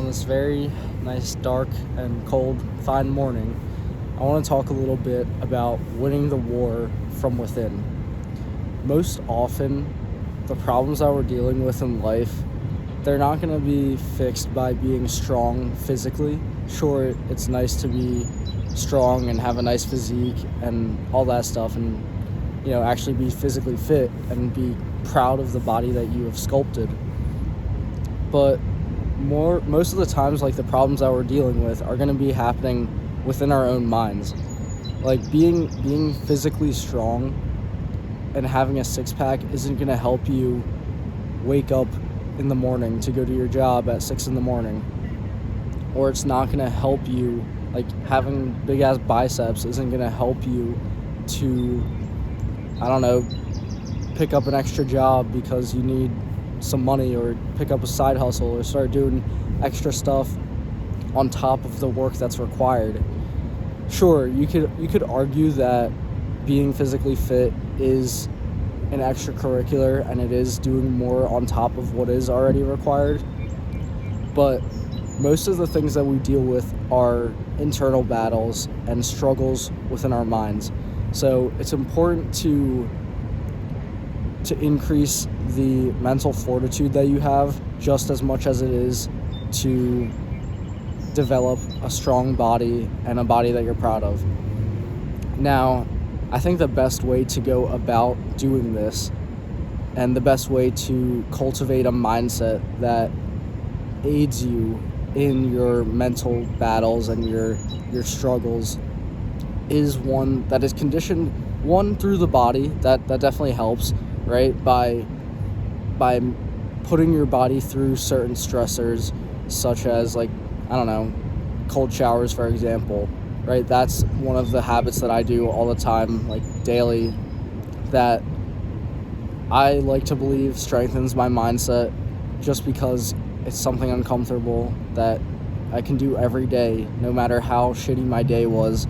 on this very nice, dark, and cold, fine morning, I want to talk a little bit about winning the war from within. Most often, the problems that we're dealing with in life, they're not going to be fixed by being strong physically. Sure, it's nice to be strong and have a nice physique and all that stuff, and actually be physically fit and be proud of the body that you have sculpted. But most of the times, like, the problems that we're dealing with are going to be happening within our own minds. Like, being physically strong and having a six-pack isn't going to help you wake up in the morning to go to your job at 6 in the morning. Or it's not going to help you, like, having big-ass biceps isn't going to help you to, pick up an extra job because you need some money, or pick up a side hustle, or start doing extra stuff on top of the work that's required. Sure, you could argue that being physically fit is an extracurricular and it is doing more on top of what is already required, but most of the things that we deal with are internal battles and struggles within our minds. So it's important to increase the mental fortitude that you have just as much as it is to develop a strong body and a body that you're proud of. Now, I think the best way to go about doing this, and the best way to cultivate a mindset that aids you in your mental battles and your struggles, is one that is conditioned, one, through the body. That definitely helps, right? By putting your body through certain stressors, such as, cold showers, for example, right? That's one of the habits that I do all the time, like daily, that I like to believe strengthens my mindset, just because it's something uncomfortable that I can do every day, no matter how shitty my day was.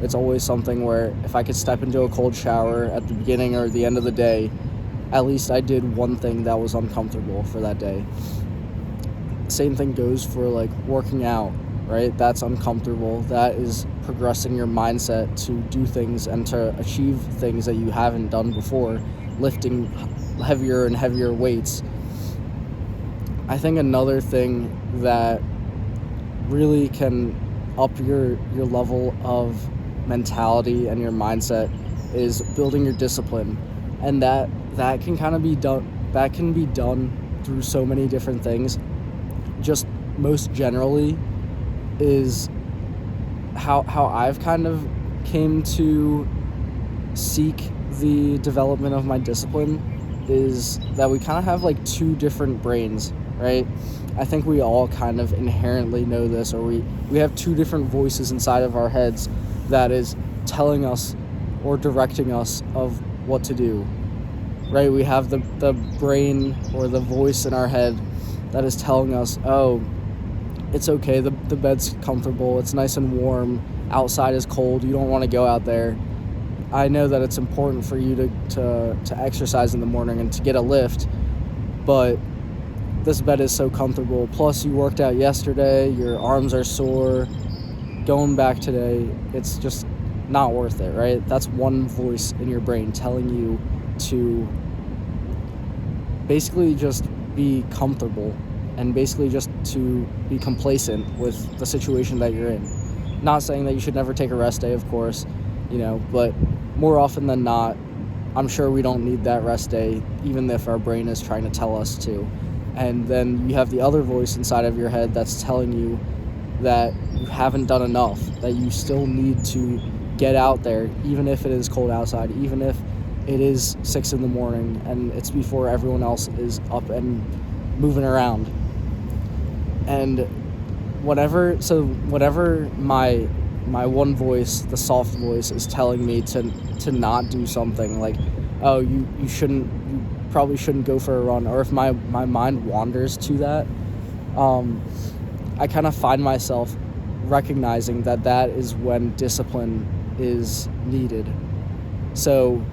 It's always something where if I could step into a cold shower at the beginning or the end of the day, at least I did one thing that was uncomfortable for that day. Same thing goes for, like, working out, right? That's uncomfortable. That is progressing your mindset to do things and to achieve things that you haven't done before, lifting heavier and heavier weights. I think another thing that really can up your level of mentality and your mindset is building your discipline. And that can kind of be done, that can be done through so many different things. Just most generally is how I've kind of came to seek the development of my discipline, is that we kind of have, like, two different brains, right? I think we all kind of inherently know this, or we have two different voices inside of our heads that is telling us or directing us of what to do, right? We have the brain, or the voice in our head, that is telling us, oh, it's okay, the bed's comfortable, it's nice and warm, outside is cold, you don't want to go out there. I know that it's important for you to exercise in the morning and to get a lift, but this bed is so comfortable, plus you worked out yesterday, your arms are sore, going back today, it's just not worth it, right? That's one voice in your brain telling you to basically just be comfortable and basically just to be complacent with the situation that you're in. Not saying that you should never take a rest day, of course, but more often than not, I'm sure we don't need that rest day, even if our brain is trying to tell us to. And then you have the other voice inside of your head that's telling you that you haven't done enough, that you still need to get out there, even if it is cold outside, even if it is 6 in the morning and it's before everyone else is up and moving around. And whenever my one voice, the soft voice, is telling me to not do something, like, oh, you probably shouldn't go for a run, or if my mind wanders to that, I kind of find myself recognizing that is when discipline is needed. So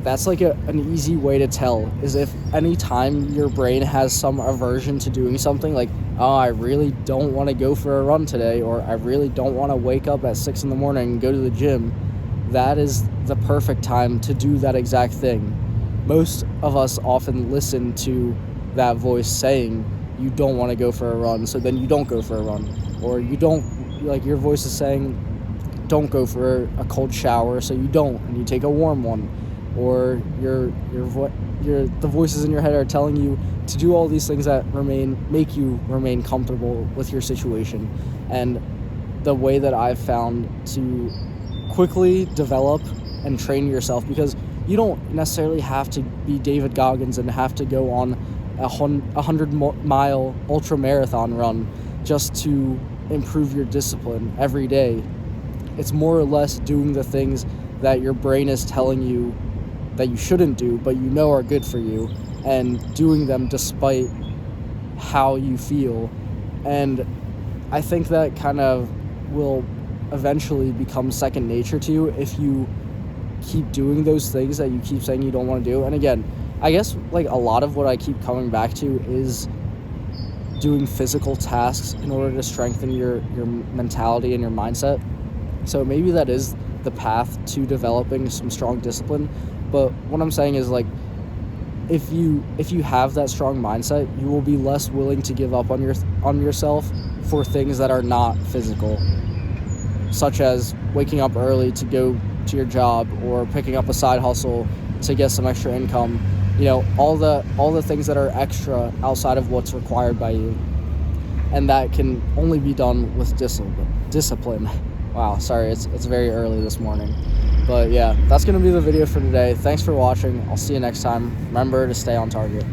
that's like an easy way to tell, is if any time your brain has some aversion to doing something, like, oh, I really don't want to go for a run today, or I really don't want to wake up at 6 in the morning and go to the gym, that is the perfect time to do that exact thing. Most of us often listen to that voice saying you don't want to go for a run, so then you don't go for a run. Or you don't, like, your voice is saying don't go for a cold shower, so you don't, and you take a warm one. Or the voices in your head are telling you to do all these things that make you remain comfortable with your situation. And the way that I've found to quickly develop and train yourself, because you don't necessarily have to be David Goggins and have to go on a 100-mile ultra marathon run just to improve your discipline every day. It's more or less doing the things that your brain is telling you that you shouldn't do, but you know are good for you, and doing them despite how you feel. And I think that kind of will eventually become second nature to you if you keep doing those things that you keep saying you don't want to do. And again, I guess like a lot of what I keep coming back to is doing physical tasks in order to strengthen your mentality and your mindset. So maybe that is the path to developing some strong discipline. But what I'm saying is, like, if you have that strong mindset, you will be less willing to give up on yourself for things that are not physical, such as waking up early to go to your job, or picking up a side hustle to get some extra income. You know, all the things that are extra outside of what's required by you, and that can only be done with discipline. Wow, sorry, it's very early this morning. But yeah, that's going to be the video for today. Thanks for watching. I'll see you next time. Remember to stay on target.